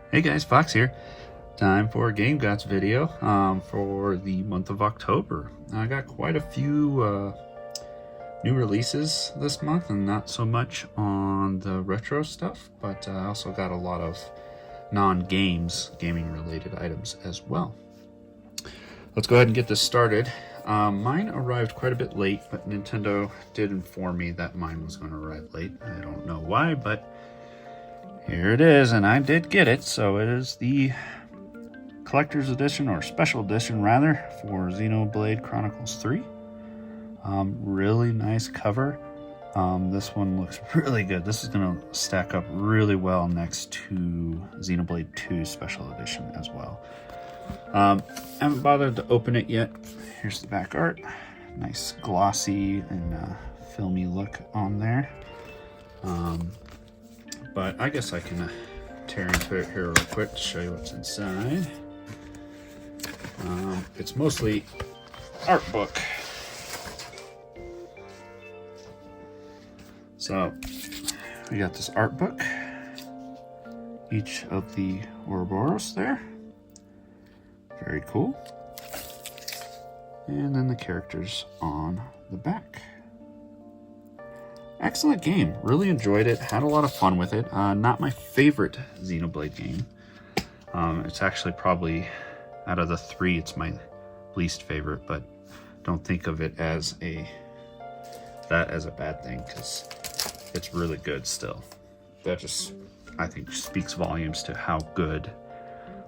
Hey guys, Fox here. Time for a Game Gots video for the month of October. I got quite a few new releases this month, and not so much on the retro stuff, but I also got a lot of gaming related items as well. Let's go ahead and get this started. Mine arrived quite a bit late, but Nintendo did inform me that mine was going to arrive late. I don't know why, but here it is, and I did get it. So it is the collector's edition, or special edition rather, for Xenoblade Chronicles 3. Really nice cover. This one looks really good. This is going to stack up really well next to Xenoblade 2 special edition as well. Haven't bothered to open it yet. Here's the back art. Nice glossy and filmy look on there. But I guess I can tear into it here real quick to show you what's inside. It's mostly art book. So we got this art book, each of the Ouroboros there. Very cool. And then the characters on the back. Excellent game. Really enjoyed it. Had a lot of fun with it. Not my favorite Xenoblade game. It's actually probably, out of the three, it's my least favorite, but don't think of it as that as a bad thing, because it's really good still. That just, I think, speaks volumes to how good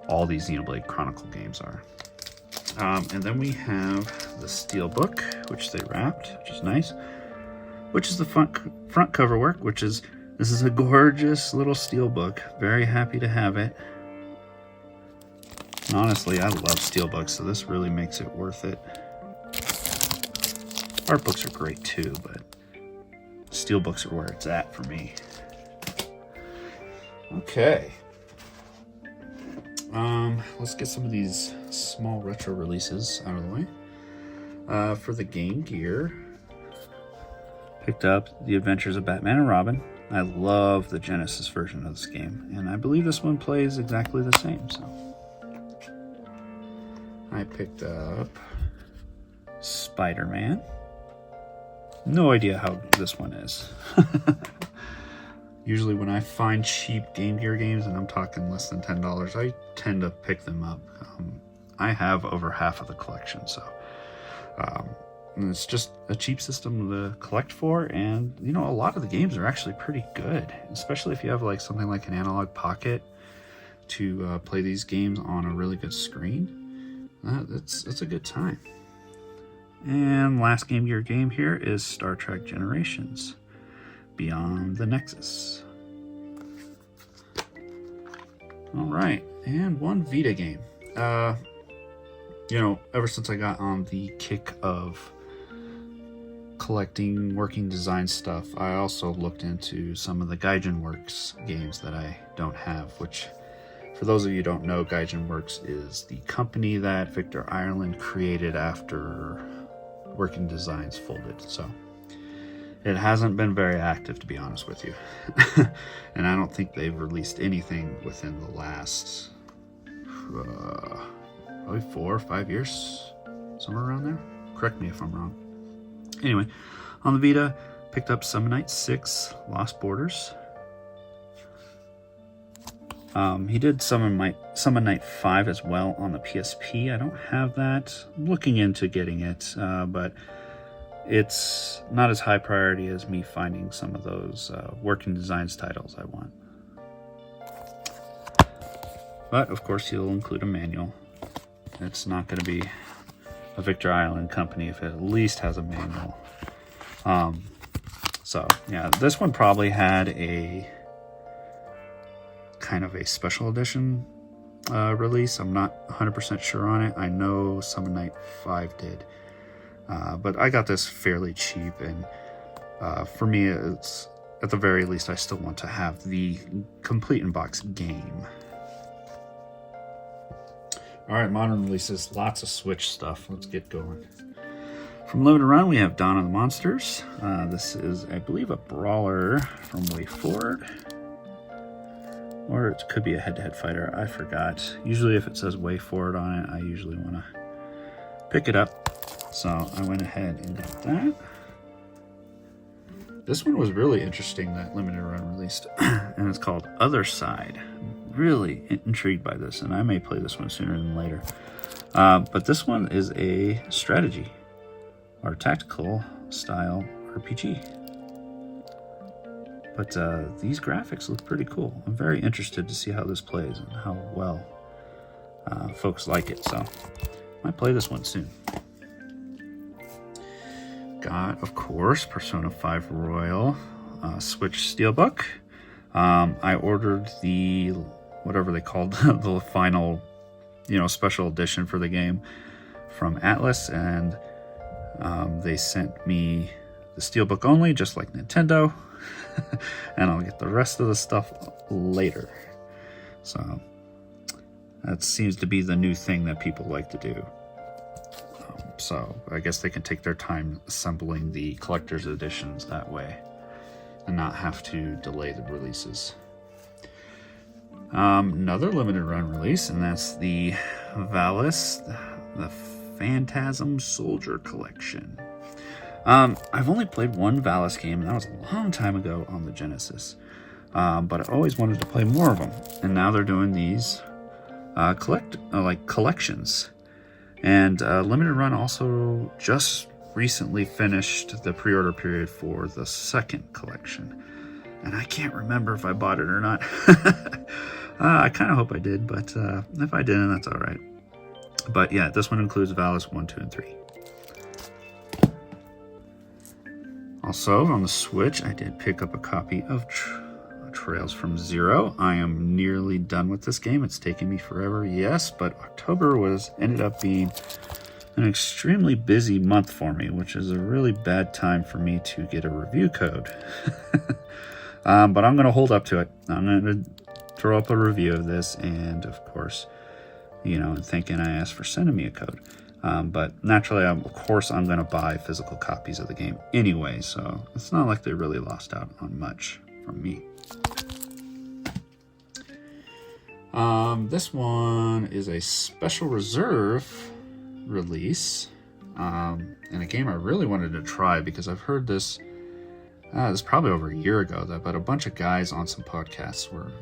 all these Xenoblade Chronicle games are. And then we have the Steelbook, which they wrapped, which is nice. Which is the front cover work, this is a gorgeous little Steelbook. Very happy to have it. And honestly, I love Steelbooks, so this really makes it worth it. Art books are great too, but Steelbooks are where it's at for me. Okay. Let's get some of these small retro releases out of the way. For the Game Gear, picked up The Adventures of Batman and Robin. I love the Genesis version of this game, and I believe this one plays exactly the same. So I picked up Spider-Man. No idea how this one is. Usually when I find cheap Game Gear games, and I'm talking less than $10, I tend to pick them up. I have over half of the collection, so and it's just a cheap system to collect for, and you know, a lot of the games are actually pretty good, especially if you have like something like an analog pocket to play these games on a really good screen. It's a good time. And last Game Gear game here is Star Trek Generations: Beyond the Nexus. All right, and one Vita game. You know, ever since I got on the kick of collecting working design stuff, I also looked into some of the Gaijin Works games that I don't have, which, for those of you who don't know, Gaijin Works is the company that Victor Ireland created after Working Designs folded. So it hasn't been very active, to be honest with you. And I don't think they've released anything within the last probably 4 or 5 years, somewhere around there. Correct me if I'm wrong. Anyway, on the Vita, picked up Summon Night 6, Lost Borders. He did Summon Night 5 as well on the PSP. I don't have that. I'm looking into getting it, but it's not as high priority as me finding some of those Working Designs titles I want. But, of course, he'll include a manual. It's not going to be a Victor Island company if it at least has a manual. So, yeah, this one probably had a kind of a special edition release. I'm not 100% sure on it. I know Summon Night 5 did. But I got this fairly cheap, and for me, it's, at the very least, I still want to have the complete in-box game. Alright, modern releases, lots of Switch stuff. Let's get going. From Limited Run, we have Dawn of the Monsters. This is, I believe, a brawler from Way Forward. or it could be a head-to-head fighter. I forgot. Usually if it says Way Forward on it, I usually want to pick it up. So I went ahead and got that. This one was really interesting that limited run released, and it's called Other Side. I'm really intrigued by this, and I may play this one sooner than later. But this one is a strategy or tactical style RPG. But these graphics look pretty cool. I'm very interested to see how this plays and how well folks like it. So I might play this one soon. Got, of course, Persona 5 Royal Switch Steelbook. I ordered the, whatever they called, the final, special edition for the game from Atlas, and they sent me the Steelbook only, just like Nintendo, and I'll get the rest of the stuff later. So that seems to be the new thing that people like to do. So I guess they can take their time assembling the collector's editions that way and not have to delay the releases. Another limited run release, and that's the Valis, the Phantasm Soldier Collection. I've only played one Valis game, and that was a long time ago on the Genesis. But I always wanted to play more of them, and now they're doing these collections. And Limited Run also just recently finished the pre-order period for the second collection. And I can't remember if I bought it or not. I kind of hope I did, but if I didn't, that's all right. But yeah, this one includes Valis 1, 2, and 3. Also, on the Switch, I did pick up a copy of Trails from Zero. I am nearly done with this game. It's taken me forever, yes, but October ended up being an extremely busy month for me, which is a really bad time for me to get a review code. But I'm going to hold up to it. I'm going to throw up a review of this, and of course, thinking I asked for sending me a code. But naturally, of course, I'm going to buy physical copies of the game anyway, so it's not like they really lost out on much from me. This one is a special reserve release, and a game I really wanted to try because I've heard this is probably over a year ago, but a bunch of guys on some podcasts were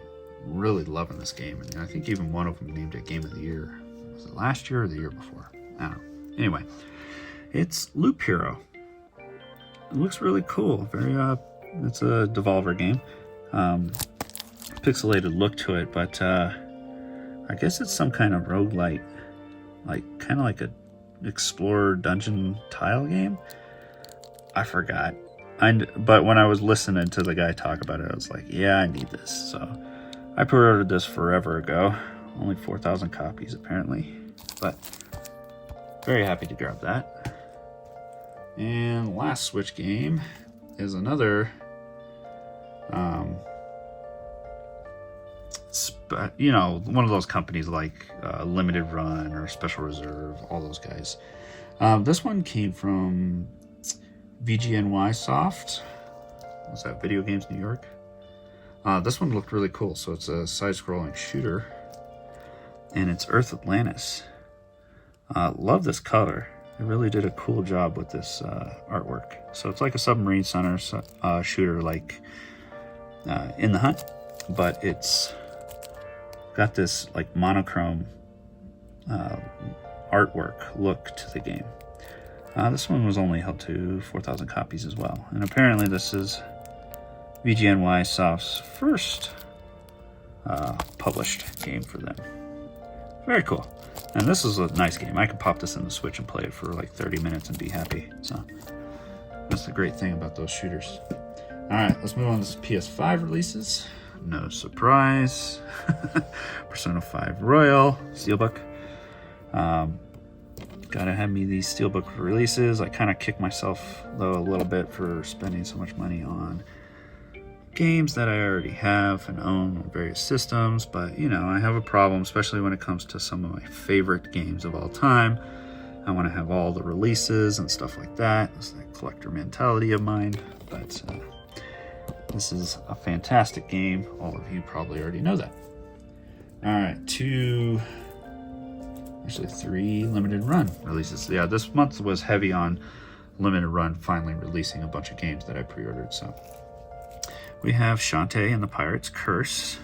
really loving this game, and I think even one of them named it Game of the Year. Was it last year or the year before? I don't know. Anyway, it's Loop Hero. It looks really cool. It's a Devolver game. Pixelated look to it, but I guess it's some kind of roguelite, kind of like a explorer dungeon tile game. I forgot. But when I was listening to the guy talk about it, I was like, yeah, I need this. So I pre-ordered this forever ago. Only 4,000 copies apparently, but very happy to grab that. And last Switch game is another one of those companies like Limited Run or Special Reserve, all those guys. This one came from VGNY Soft. Was that Video Games New York? This one looked really cool. So it's a side-scrolling shooter, and it's Earth Atlantis. Love this color. They really did a cool job with this artwork. So it's like a submarine center shooter, like In the Hunt, but it's got this like monochrome artwork look to the game. This one was only held to 4,000 copies as well, and apparently this is VGNY Soft's first published game for them. Very cool. And this is a nice game. I could pop this in the Switch and play it for like 30 minutes and be happy. So that's the great thing about those shooters. Alright, let's move on to PS5 releases. No surprise. Persona 5 Royal Steelbook. Gotta have me these Steelbook releases. I kind of kick myself though a little bit for spending so much money on games that I already have and own on various systems, but I have a problem, especially when it comes to some of my favorite games of all time. I want to have all the releases and stuff like that. It's that collector mentality of mine, but This is a fantastic game. All of you probably already know that. Alright, actually 3 limited run releases. Yeah, this month was heavy on limited run finally releasing a bunch of games that I pre-ordered. So we have Shantae and the Pirate's Curse.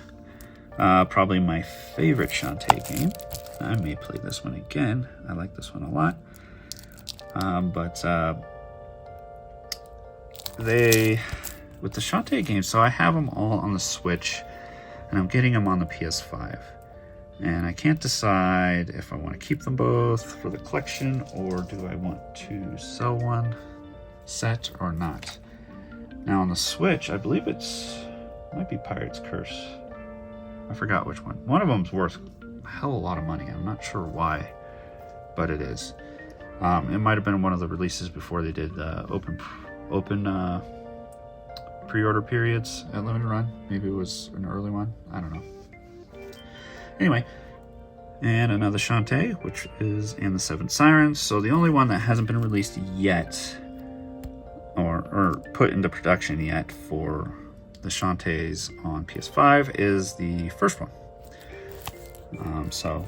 Probably my favorite Shantae game. I may play this one again. I like this one a lot. With the Shantae games, so I have them all on the Switch, and I'm getting them on the PS5. And I can't decide if I want to keep them both for the collection, or do I want to sell one set or not. Now on the Switch, I believe it might be Pirate's Curse. I forgot which one. One of them's worth a hell of a lot of money. I'm not sure why, but it is. It might have been one of the releases before they did open pre-order periods at limited run. Maybe it was an early one. I don't know. Anyway, and another Shantae, which is And the Seven Sirens. So the only one that hasn't been released yet, or put into production yet for the Shantaes on PS5 is the first one. So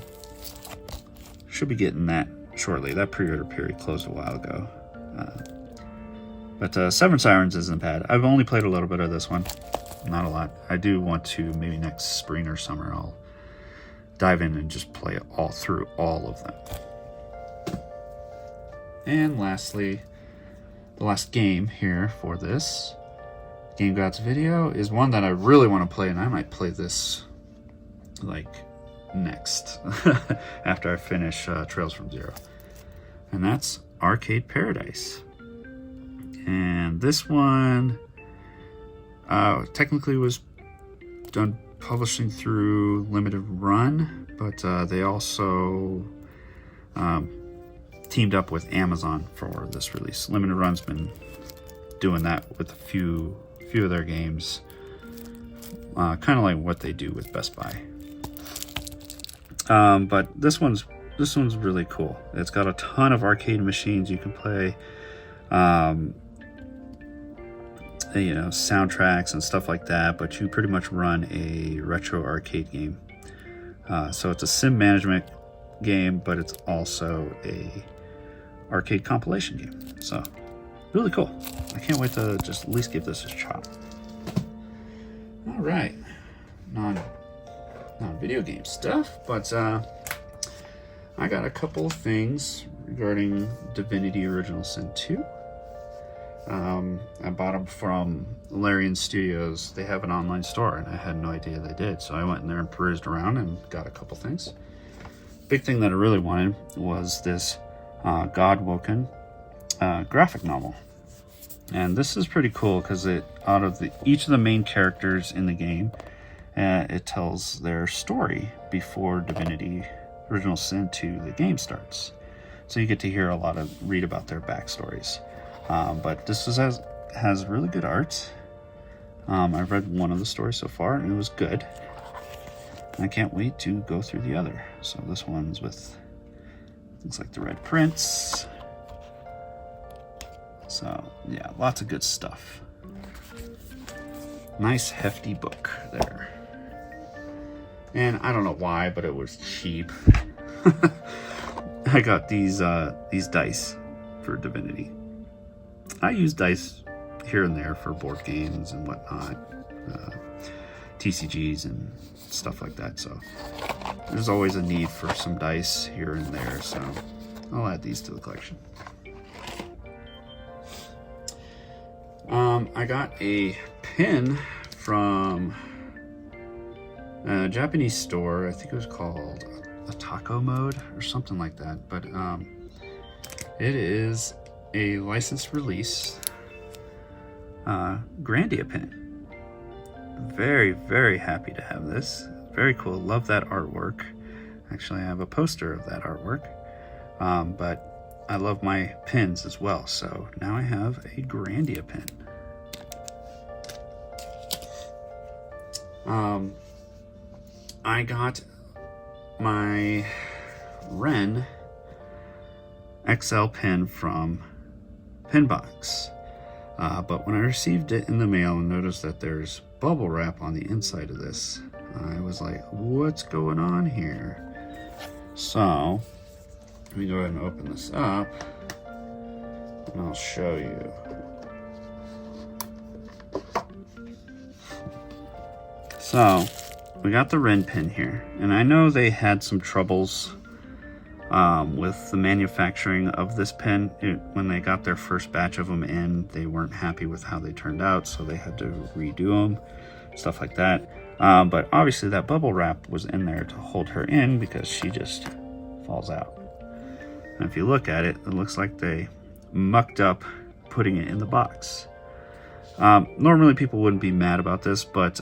should be getting that shortly. That pre-order period closed a while ago. But Seven Sirens isn't bad. I've only played a little bit of this one. Not a lot. I do want to, maybe next spring or summer, I'll dive in and just play all through all of them. And lastly, the last game here for this Game Gods video is one that I really want to play, and I might play this like next after I finish Trails from Zero. And that's Arcade Paradise. And this one technically was done publishing through limited run, but they also teamed up with Amazon for this release. Limited run's been doing that with a few of their games, kind of like what they do with Best Buy. But this one's really cool. It's got a ton of arcade machines you can play. Soundtracks and stuff like that, but you pretty much run a retro arcade game. So it's a sim management game, but it's also a arcade compilation game. So really cool. I can't wait to just at least give this a shot. All right, non-video game stuff, but I got a couple of things regarding Divinity Original Sin 2. I bought them from Larian Studios. They have an online store, and I had no idea they did. So I went in there and perused around and got a couple things. Big thing that I really wanted was this God-Woken graphic novel. And this is pretty cool because each of the main characters in the game, it tells their story before Divinity Original Sin 2, the game starts. So you get to read about their backstories. But this has really good art. I've read one of the stories so far, and it was good. I can't wait to go through the other. So this one's with things like the Red Prince. So yeah, lots of good stuff. Nice hefty book there. And I don't know why, but it was cheap. I got these dice for Divinity. I use dice here and there for board games and whatnot, TCGs and stuff like that. So there's always a need for some dice here and there. So I'll add these to the collection. I got a pin from a Japanese store. I think it was called a Taco Mode or something like that. But it is a licensed release Grandia pin. Very, very happy to have this. Very cool. Love that artwork. Actually, I have a poster of that artwork. But I love my pins as well. So now I have a Grandia pin. I got my Ren XL pin from Penbox. But when I received it in the mail and noticed that there's bubble wrap on the inside of this, I was like, what's going on here? So, let me go ahead and open this up, and I'll show you. So, we got the Ren pin here, and I know they had some troubles with the manufacturing of this pen. When they got their first batch of them in, they weren't happy with how they turned out, so they had to redo them, stuff like that. But obviously that bubble wrap was in there to hold her in because she just falls out. And if you look at it, it looks like they mucked up putting it in the box. Normally people wouldn't be mad about this, but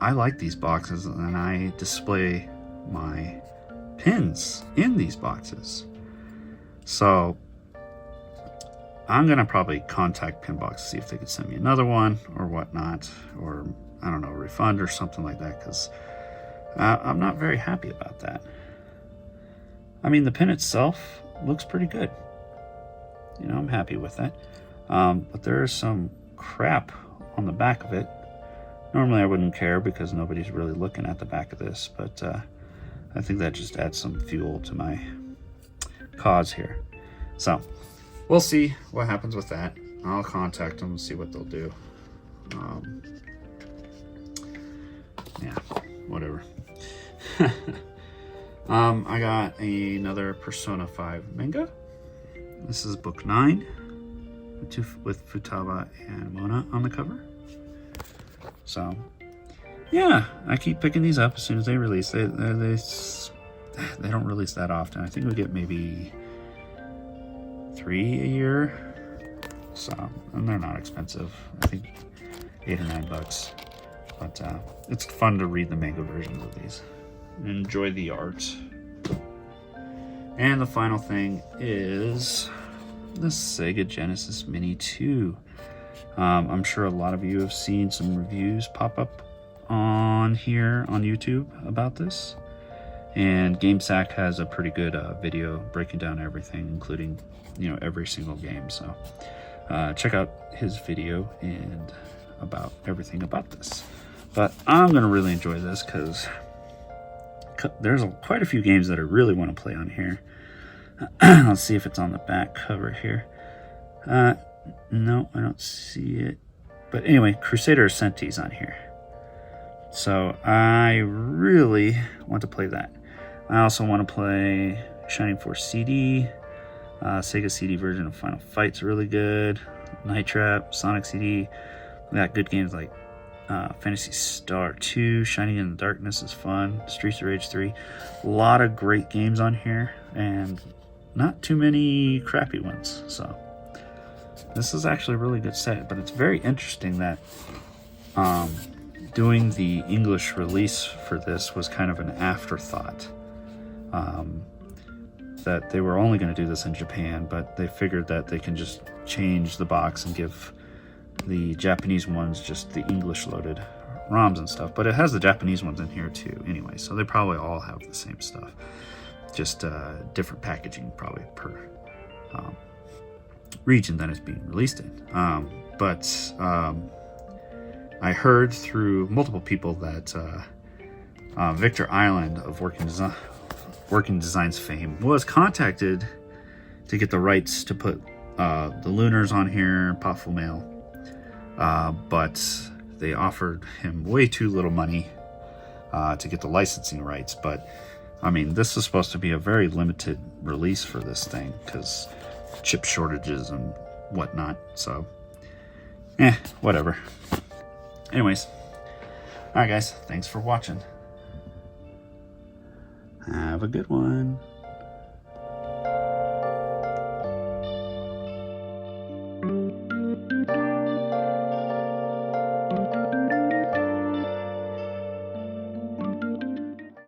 I like these boxes, and I display my pins in these boxes. So I'm gonna probably contact Penbox to see if they could send me another one or whatnot, or I don't know, refund or something like that, because I'm not very happy about that. I mean, the pin itself looks pretty good. You know, I'm happy with that. But there is some crap on the back of it. Normally I wouldn't care because nobody's really looking at the back of this, but I think that just adds some fuel to my cause here. So we'll see what happens with that. I'll contact them and see what they'll do. Yeah, whatever. I got another Persona 5 manga. This is book 9 with Futaba and Mona on the cover. So yeah, I keep picking these up as soon as they release. They don't release that often. I think we get maybe 3 a year. So, and they're not expensive. I think $8 or $9. But it's fun to read the manga versions of these. Enjoy the art. And the final thing is the Sega Genesis Mini 2. I'm sure a lot of you have seen some reviews pop up on here on YouTube about this, and GameSack has a pretty good video breaking down everything, including, you know, every single game. So check out his video and about everything about this. But I'm gonna really enjoy this because there's quite a few games that I really want to play on here. Let's see if it's on the back cover here. No, I don't see it. But anyway, Crusader Ascente's on here. So I really want to play that. I also want to play Shining Force CD. Sega CD version of Final Fight's really good. Night Trap, Sonic CD. We got good games like Phantasy Star 2, Shining in the Darkness is fun. Streets of Rage 3. A lot of great games on here, and not too many crappy ones. So this is actually a really good set, but it's very interesting that doing the English release for this was kind of an afterthought. That they were only going to do this in Japan, but they figured that they can just change the box and give the Japanese ones just the English loaded ROMs and stuff. But it has the Japanese ones in here too anyway, so they probably all have the same stuff. Just different packaging probably per region that it's being released in. But I heard through multiple people that Victor Island of Working Designs fame was contacted to get the rights to put the Lunars on here, Potful Mail, but they offered him way too little money to get the licensing rights. But I mean, this is supposed to be a very limited release for this thing because chip shortages and whatnot. So whatever. Anyways, all right guys, thanks for watching. Have a good one.